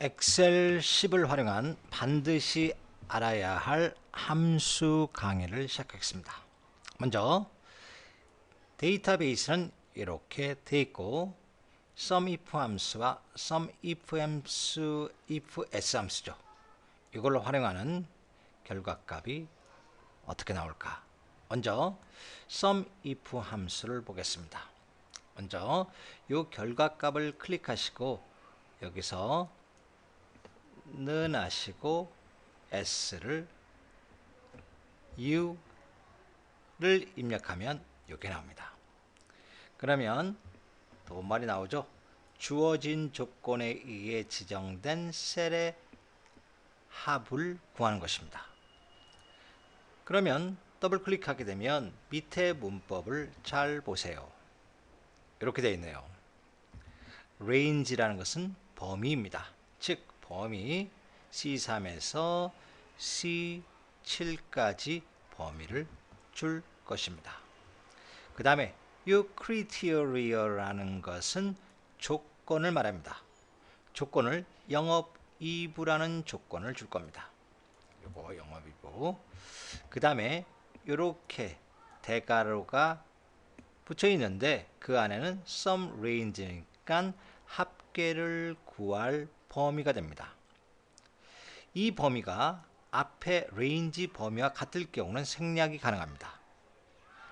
엑셀 10을 활용한 반드시 알아야 할 함수 강의를 시작하겠습니다. 먼저 데이터베이스는 이렇게 되어 있고 SUMIF 함수와 SUMIF 함수, IFS 함수죠. 이걸로 활용하는 결과값이 어떻게 나올까? 먼저 SUMIF 함수를 보겠습니다. 먼저 이 결과값을 클릭하시고 여기서 는 하시고 S를 U를 입력하면 이렇게 나옵니다. 그러면 또 말이 나오죠. 주어진 조건에 의해 지정된 셀의 합을 구하는 것입니다. 그러면 더블 클릭하게 되면 밑에 문법을 잘 보세요. 이렇게 되어 있네요. range라는 것은 범위입니다. 즉 범위 C3에서 C7까지 범위를 줄 것입니다. 그 다음에 이 criteria라는 것은 조건을 말합니다. 조건을 영업이부라는 조건을 줄 겁니다. 요거 영업이부. 그 다음에 이렇게 대괄호가 붙여 있는데 그 안에는 sum range니까 합계를 구할 범위가 됩니다. 이 범위가 앞에 range 범위와 같을 경우는 생략이 가능합니다.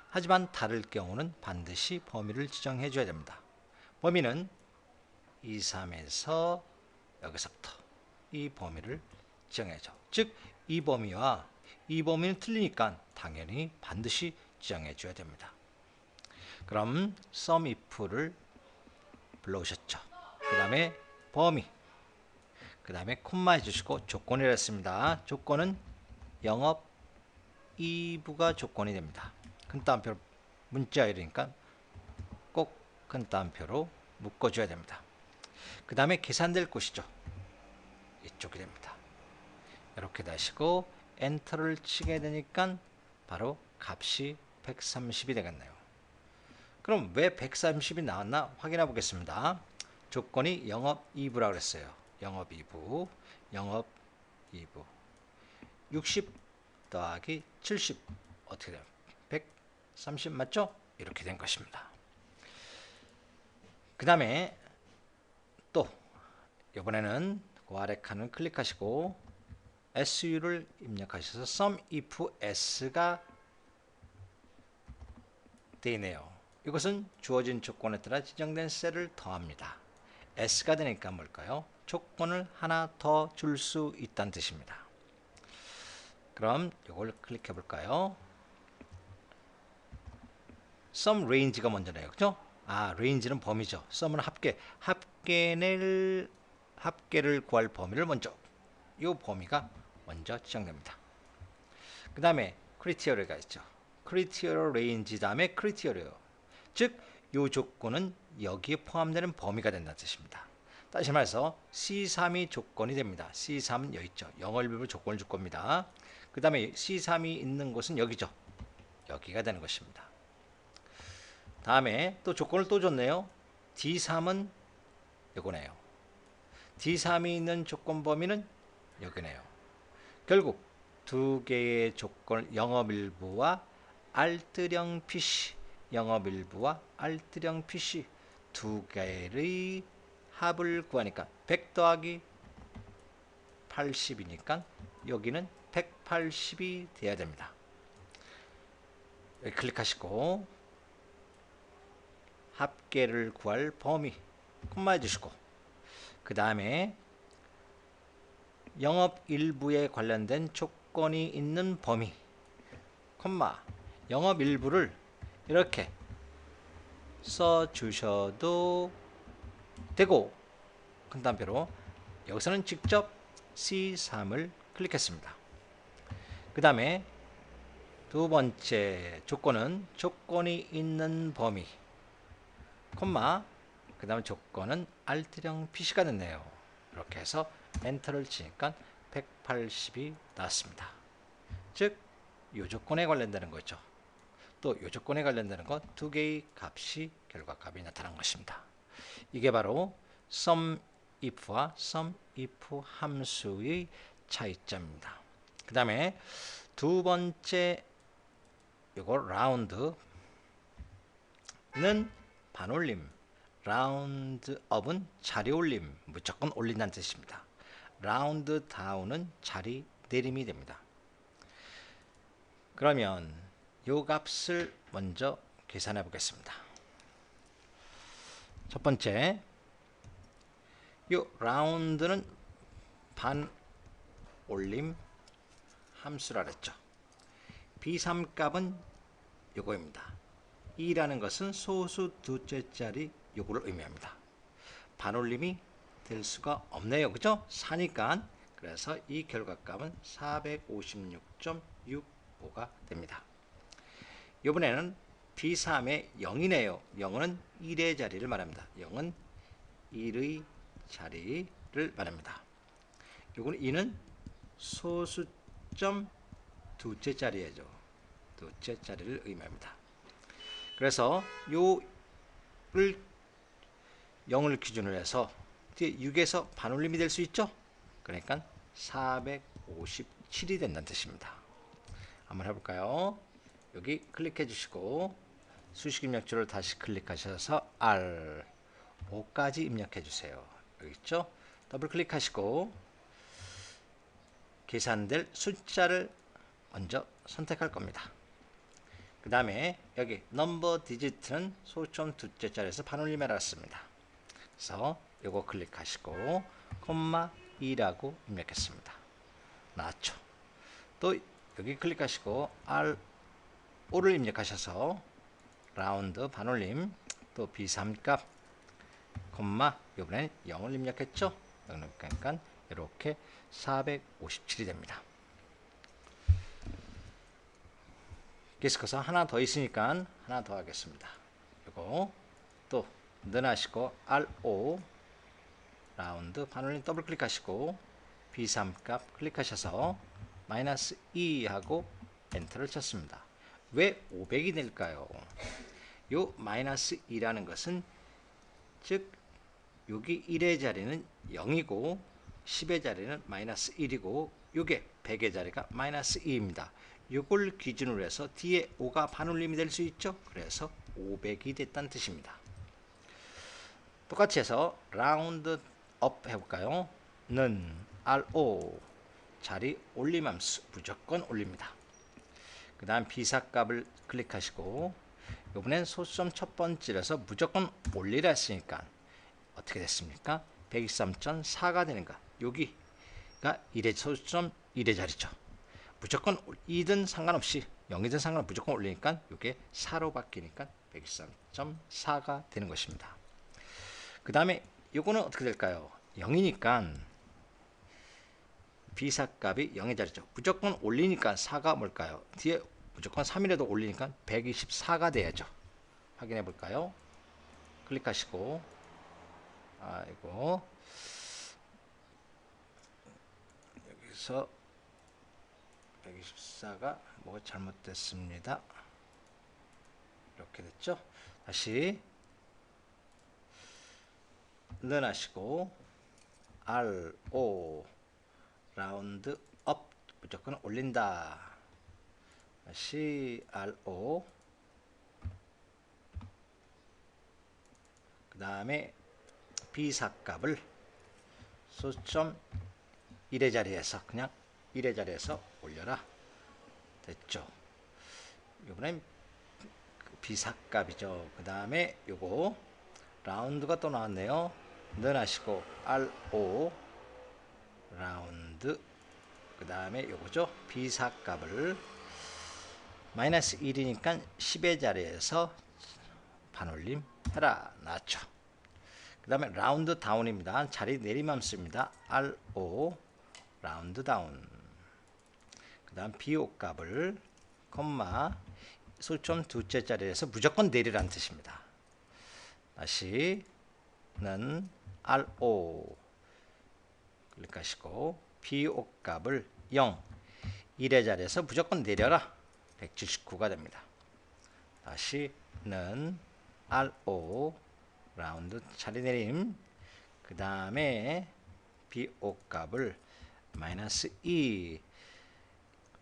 하지만 다를 경우는 반드시 범위를 지정해 줘야 됩니다. 범위는 2, 3에서 여기서부터 이 범위를 지정해줘. 즉 이 범위와 이 범위는 틀리니까 당연히 반드시 지정해 줘야 됩니다. 그럼 SUMIF를 불러오셨죠. 그 다음에 범위, 그 다음에 콤마 해주시고 조건이라 했습니다. 조건은 영업 이부가 조건이 됩니다. 큰 따옴표 문자 이러니까 꼭 큰 따옴표로 묶어줘야 됩니다. 그 다음에 계산될 곳이죠. 이쪽이 됩니다. 이렇게 다시고 엔터를 치게 되니까 바로 값이 130이 되겠네요. 그럼 왜 130이 나왔나 확인해 보겠습니다. 조건이 영업 2부라고 그랬어요. 영업 2부, 영업 2부. 60 더하기 70 어떻게 돼요? 130 맞죠? 이렇게 된 것입니다. 그 다음에 또 이번에는 그 아래 칸을 클릭하시고 SU를 입력하셔서 SUMIF S가 되어 있네요. 이것은 주어진 조건에 따라 지정된 셀을 더합니다. S가 되니까 뭘까요? 조건을 하나 더 줄 수 있다는 뜻입니다. 그럼 이걸 클릭해 볼까요? sum range가 먼저네요. 그죠? range는 범위죠. sum은 합계를 구할 범위를 먼저 이 범위가 먼저 지정됩니다. 그 다음에 criteria가 있죠. criteria range 다음에 criteria. 즉, 이 조건은 여기에 포함되는 범위가 된다는 뜻입니다. 다시 말해서 C3이 조건이 됩니다. C3은 여기 있죠. 영업일부 조건을 줄 겁니다. 그 다음에 C3이 있는 곳은 여기죠. 여기가 되는 것입니다. 다음에 또 조건을 또 줬네요. D3은 이거네요. D3이 있는 조건 범위는 여기네요. 결국 두 개의 조건 영업일부와 Alt령 PC 영업일부와 Alt령 PC 두 개의 합을 구하니까 100 더하기 80이니까 여기는 180이 돼야 됩니다. 여기 클릭하시고 합계를 구할 범위 콤마 해주시고 그 다음에 영업 일부에 관련된 조건이 있는 범위 콤마 영업 일부를 이렇게 써 주셔도 되고 큰 따옴표로 여기서는 직접 C3을 클릭했습니다. 그 다음에 두 번째 조건은 조건이 있는 범위 콤마 그 다음에 조건은 Alt령 PC가 됐네요. 이렇게 해서 엔터를 치니까 180이 나왔습니다. 즉, 이 조건에 관련되는 거죠. 또 이 조건에 관련되는 것 두 개의 값이 결과값이 나타난 것입니다. 이게 바로 SUMIF if와 SUMIF 함수의 차이점입니다. 그 다음에 두 번째 요거 라운드는 반올림, 라운드업은 자리 올림, 무조건 올린다는 뜻입니다. 라운드 다운은 자리 내림이 됩니다. 그러면 요 값을 먼저 계산해 보겠습니다. 첫 번째, 요 라운드는 반올림 함수라 그랬죠. B3 값은 요거입니다. 2라는 것은 소수 두째 자리 요거를 의미합니다. 반올림이 될 수가 없네요. 그죠? 4니까. 그래서 이 결과값은 456.65가 됩니다. 이번에는 B3의 0이네요. 0은 1의 자리를 말합니다. 0은 1의 자리를 말합니다. 요거는 2는 소수점 두째 자리죠. 두째 자리를 의미합니다. 그래서 요를 0을 기준으로 해서 뒤에 6에서 반올림이 될 수 있죠. 그러니까 457이 된다는 뜻입니다. 한번 해볼까요? 여기 클릭해 주시고 수식 입력줄을 다시 클릭하셔서 R 5까지 입력해 주세요. 여기 있죠? 더블 클릭하시고 계산될 숫자를 먼저 선택할 겁니다. 그 다음에 여기 넘버 디지트는 소수점 두째 자리에서 반올림해 놨습니다. 그래서 요거 클릭하시고 콤마 2라고 입력했습니다. 나왔죠. 또 여기 클릭하시고 R5를 입력하셔서 라운드 반올림 또 B3 값 콤마 요번엔 0을 입력했죠. 그러니까 이렇게 457이 됩니다. 계속해서 하나 더 있으니까 하나 더 하겠습니다. 이거 또 넣으시고 R5 라운드 반올림 더블 클릭하시고 B3 값 클릭하셔서 마이너스 2 하고 엔터를 쳤습니다. 왜 500이 될까요? 요 마이너스 2라는 것은 즉 여기 1의 자리는 0이고 10의 자리는 마이너스 1이고 요게 100의 자리가 마이너스 2입니다. 요걸 기준으로 해서 뒤에 5가 반올림이 될 수 있죠. 그래서 500이 됐다는 뜻입니다. 똑같이 해서 라운드 업 해볼까요? 는 RO 자리 올림함수 무조건 올립니다. 그 다음 B4 값을 클릭하시고 이번엔 소수점 첫 번째라서 무조건 올리라 했으니까 어떻게 됐습니까? 123.4가 되는가? 여기가 1의 소수점 1의 자리죠. 무조건 2든 상관없이 0이든 상관없이 무조건 올리니까 이게 4로 바뀌니까 123.4가 되는 것입니다. 그 다음에 요거는 어떻게 될까요? 0이니까 B4 값이 0의 자리죠. 무조건 올리니까 4가 뭘까요? 뒤에 무조건 3이라도 올리니까 124가 돼야죠. 확인해 볼까요? 클릭하시고 이거 여기서 124가 뭐가 잘못됐습니다. 이렇게 됐죠. 다시 넣으시고 RO 라운드 업 무조건 올린다. 다시 RO 그 다음에 B4 값을 소수점 1의 자리에서 그냥 1의 자리에서 올려라. 됐죠. 이번엔 B4 값이죠. 그 다음에 요거 라운드가 또 나왔네요. 넣으시고 RO 라운드 그 다음에 요거죠. B4 값을 마이너스 1이니까 10의 자리에서 반올림 해라. 나왔죠. 그 다음에 라운드 다운입니다. 자리 내림함수입니다. RO 라운드 다운 그 다음 B5 값을 콤마 소수점 두째 자리에서 무조건 내리라는 뜻입니다. 다시 는 RO 클릭하시고 B5 값을 0 1의 자리에서 무조건 내려라. 179가 됩니다. 다시 는 RO 라운드 자리 내림 그 다음에 BO 값을 마이너스 2.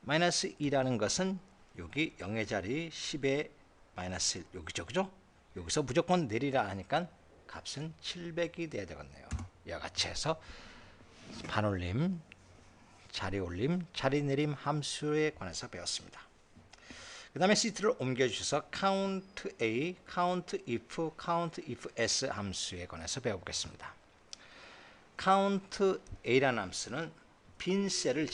마이너스 2라는 것은 여기 0의 자리 10의 마이너스 1 여기죠, 그죠? 여기서 무조건 내리라 하니까 값은 700이 돼야 되겠네요. 이와 같이 해서 반올림, 자리 올림, 자리 내림 함수에 관해서 배웠습니다. 그 다음에 시트를 옮겨주셔서 count A, count if s 함수에 관해서 배워보겠습니다. count A라는 함수는 빈 셀을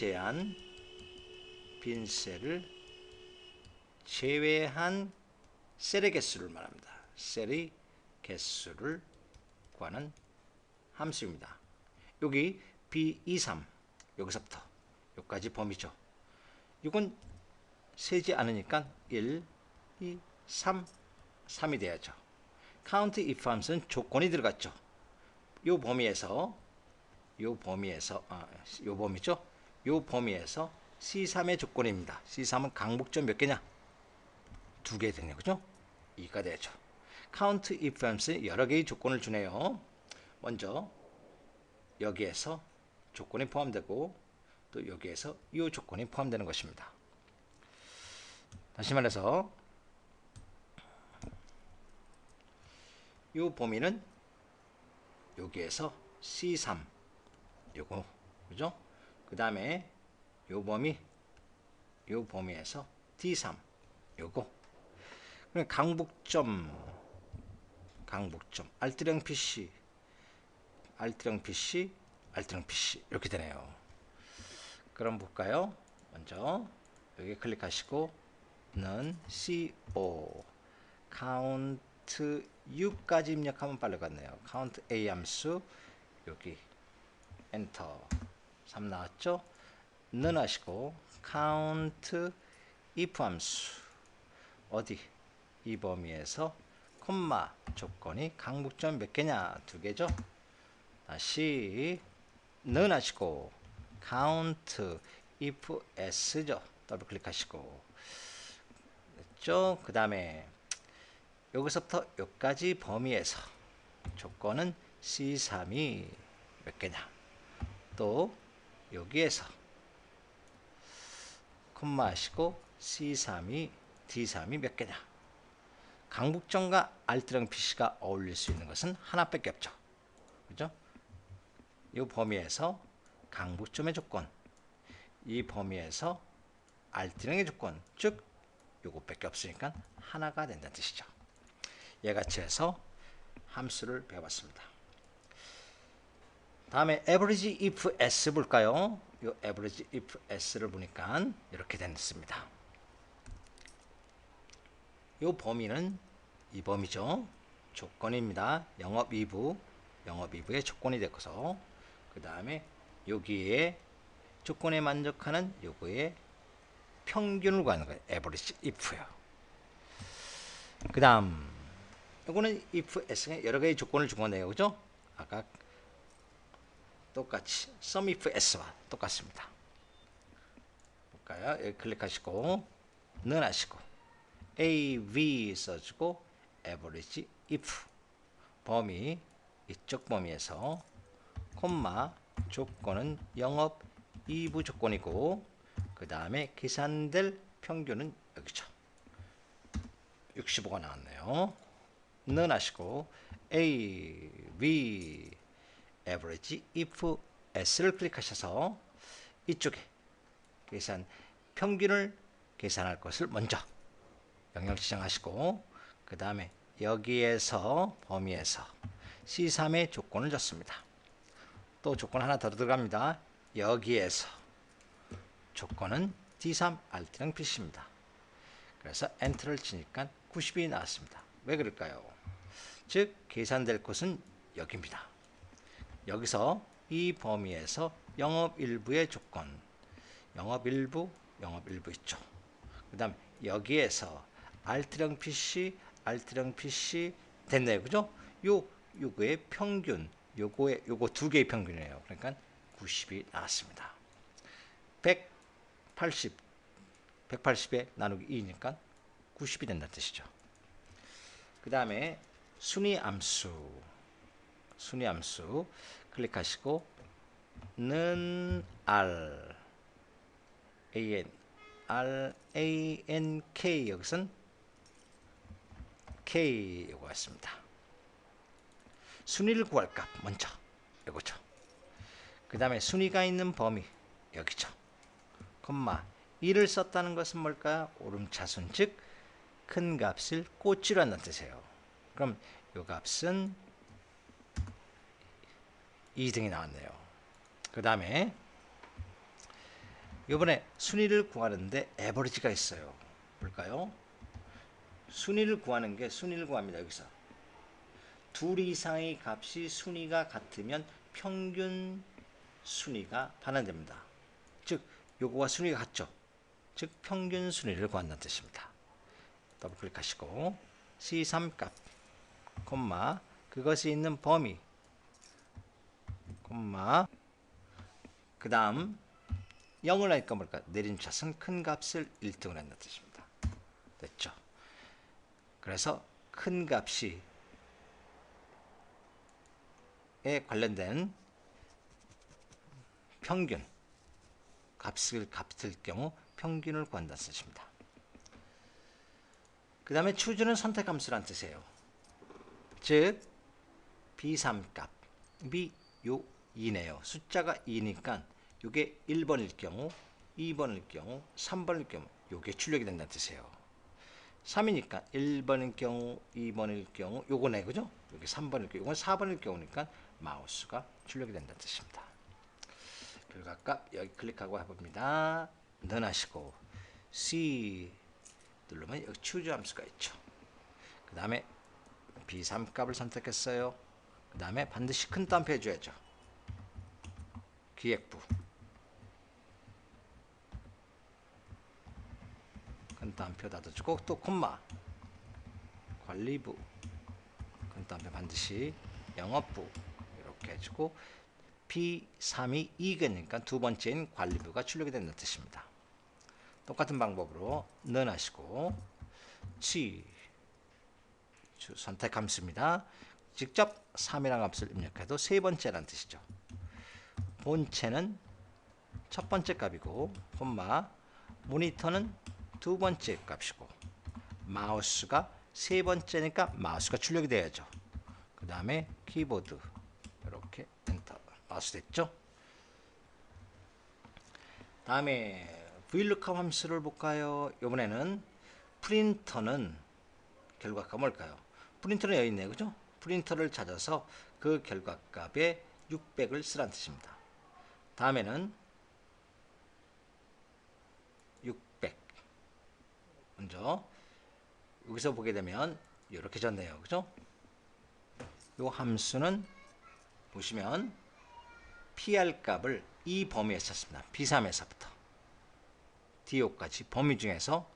제외한 셀의 개수를 말합니다. 셀의 개수를 구하는 함수입니다. 여기 B23 여기서부터 여기까지 범위죠. 이건 세지 않으니까 1, 2, 3, 3이 돼야죠. count if 함수는 조건이 들어갔죠. 요 범위에서 C3의 조건입니다. C3은 강복점 몇 개냐? 2개 되네요. 그죠? 2가 되죠. count if 함수는 여러 개의 조건을 주네요. 먼저 여기에서 조건이 포함되고 또 여기에서 이 조건이 포함되는 것입니다. 다시 말해서 이 범위는 여기에서 C3 요거 그죠? 그 다음에 요 범위에서 D3 요거 그럼 강북점 R형 PC 이렇게 되네요. 그럼 볼까요? 먼저 여기 클릭하시고 는 CO count U까지 입력하면 빨리 갔네요. count A 함수 여기 엔터 3 나왔죠? 는 하시고 count if 함수 어디 이 범위에서 콤마 조건이 강북점 몇 개냐? 2개죠? 다시 는 하시고 count if s죠? 더블 클릭하시고 됐죠? 그 다음에 여기서부터 여기까지 범위에서 조건은 C3이 몇 개냐? 또 여기에서 콤마 하시고 C3이 D3이 몇 개냐? 강북점과 R형 PC가 어울릴 수 있는 것은 하나밖에 없죠. 그죠? 이 범위에서 강북점의 조건, 이 범위에서 R형의 조건, 즉 요것밖에 없으니까 하나가 된다는 뜻이죠. 얘같이 해서 함수를 배워봤습니다. 다음에 average if s 볼까요? 이 average if s를 보니까 이렇게 됐습니다. 이 범위는 이 범위죠. 조건입니다. 영업이부의 조건이 되고서 그 다음에 여기에 조건에 만족하는 요거의 평균을 구하는 거예요. average if요. 그 다음 이거는 if s에 여러 가지 조건을 준 거네요. 그죠? 아까 똑같이 sum if s와 똑같습니다. 볼까요? 여기 클릭하시고 는 하시고 A, V 써주고 average if 범위 이쪽 범위에서 콤마 조건은 영업 2부 조건이고 그 다음에 계산될 평균은 여기죠. 65가 나왔네요. 는 하시고 A, V average if s를 클릭하셔서 이쪽에 평균을 계산할 것을 먼저 영역 지정하시고 그 다음에 여기에서 범위에서 C3의 조건을 줬습니다. 또 조건 하나 더 들어갑니다. 여기에서 조건은 D3 R형 PC입니다. 그래서 엔터를 치니까 90이 나왔습니다. 왜 그럴까요? 즉 계산될 곳은 여기입니다. 여기서 이 범위에서 영업 일부의 조건, 영업 일부 있죠. 그 다음 여기에서 R형 PC 됐네요. 그죠? 요거의 평균, 요거 두 개의 평균이에요. 그러니까 90이 나왔습니다. 180에 나누기 2니까 90이 된다는 뜻이죠. 그 다음에 순위 순위함수 클릭하시고 는 R ANK 여기선 K 요거 같습니다. 순위를 구할 값 먼저 요거죠. 그 다음에 순위가 있는 범위 여기죠. 콤마 1을 썼다는 것은 뭘까요? 오름차순 즉 큰 값을 꽂지로 한다는 뜻이에요. 그럼 요 값은 2등이 나왔네요. 그 다음에 요번에 순위를 구하는데 에버리지가 있어요. 볼까요? 순위를 구하는 게 순위를 구합니다. 여기서 둘 이상의 값이 순위가 같으면 평균 순위가 반환됩니다. 즉 요거와 순위가 같죠. 즉 평균 순위를 구한다는 뜻입니다. 더블 클릭하시고 C3 값 콤마 그것이 있는 범위 콤마 그 다음 0을 하니까 뭘까? 내림차순 큰 값을 1등을 한다는 뜻입니다. 됐죠? 그래서 큰 값이 에 관련된 평균 값을 경우 평균을 구한다는 뜻입니다. 그 다음에 choose는 선택함수란 뜻이에요. 즉 B3 값이 요 2네요. 숫자가 2니까 요게 1번일 경우 2번일 경우 3번일 경우 요게 출력이 된다는 뜻이에요. 3이니까 1번일 경우 2번일 경우 요거네 그죠? 요게 3번일 경우 요건 4번일 경우니까 마우스가 출력이 된다는 뜻입니다. 결과값 여기 클릭하고 해봅니다. 넌 하시고 C 누르면 여기 choose 함수가 있죠. 그 다음에 B3 값을 선택했어요. 그 다음에 반드시 큰 따옴표 해줘야죠. 기획부 큰 따옴표 닫아주고 또 콤마 관리부 큰 따옴표 반드시 영업부 이렇게 해주고 B3이 2개니까 두 번째인 관리부가 출력이 된다는 뜻입니다. 똑같은 방법으로 는 하시고 선택 함수입니다. 직접 3이라는 값을 입력해도 세 번째라는 뜻이죠. 본체는 첫 번째 값이고 콤마 모니터는 두 번째 값이고 마우스가 세 번째니까 마우스가 출력이 돼야죠. 그 다음에 키보드 이렇게 엔터 마우스 됐죠. 다음에 VLOOKUP 함수를 볼까요? 이번에는 프린터는 결과값 뭘까요? 프린터는 여기 있네요. 그죠? 프린터를 찾아서 그 결과값에 600을 쓰라는 뜻입니다. 다음에는 600 먼저 여기서 보게 되면 이렇게 졌네요. 그죠? 이 함수는 보시면 PR 값을 이 범위에 썼습니다. B3에서부터 DO까지 범위 중에서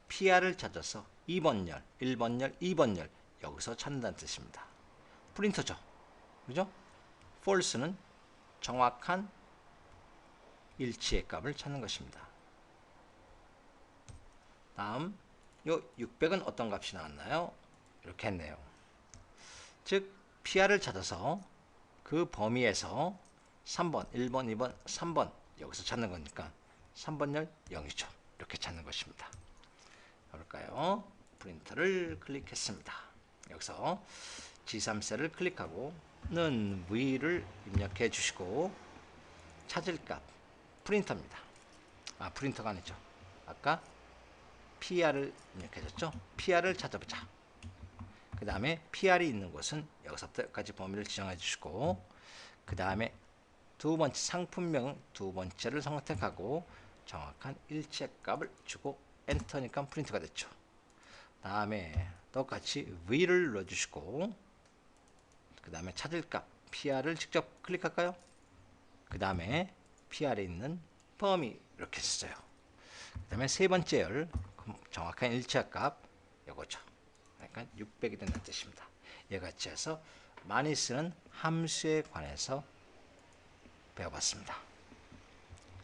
PR을 찾아서 2번열, 1번열, 2번열 여기서 찾는다는 뜻입니다. 프린터죠. 그죠? false는 정확한 일치의 값을 찾는 것입니다. 다음 요 600은 어떤 값이 나왔나요? 이렇게 했네요. 즉 PR을 찾아서 그 범위에서 3번, 1번, 2번, 3번 여기서 찾는 거니까 3번열 0이죠. 이렇게 찾는 것입니다. 볼까요? 프린터를 클릭했습니다. 여기서 G3셀을 클릭하고 는 V를 입력해 주시고 찾을 값 프린터입니다. 프린터가 아니죠. 아까 PR을 입력해 줬죠. PR을 찾아보자. 그 다음에 PR이 있는 곳은 여기서부터까지 범위를 지정해 주시고 그 다음에 두 번째 상품명 두 번째를 선택하고 정확한 일치의 값을 주고 엔터니까 프린트가 됐죠. 다음에 똑같이 V를 눌러주시고 그 다음에 찾을 값 PR을 직접 클릭할까요? 그 다음에 PR에 있는 범위 이렇게 썼어요. 그 다음에 세 번째 열 정확한 일치의 값 이거죠. 그러니까 600이 된다는 뜻입니다. 이같이 해서 많이 쓰는 함수에 관해서 배워봤습니다.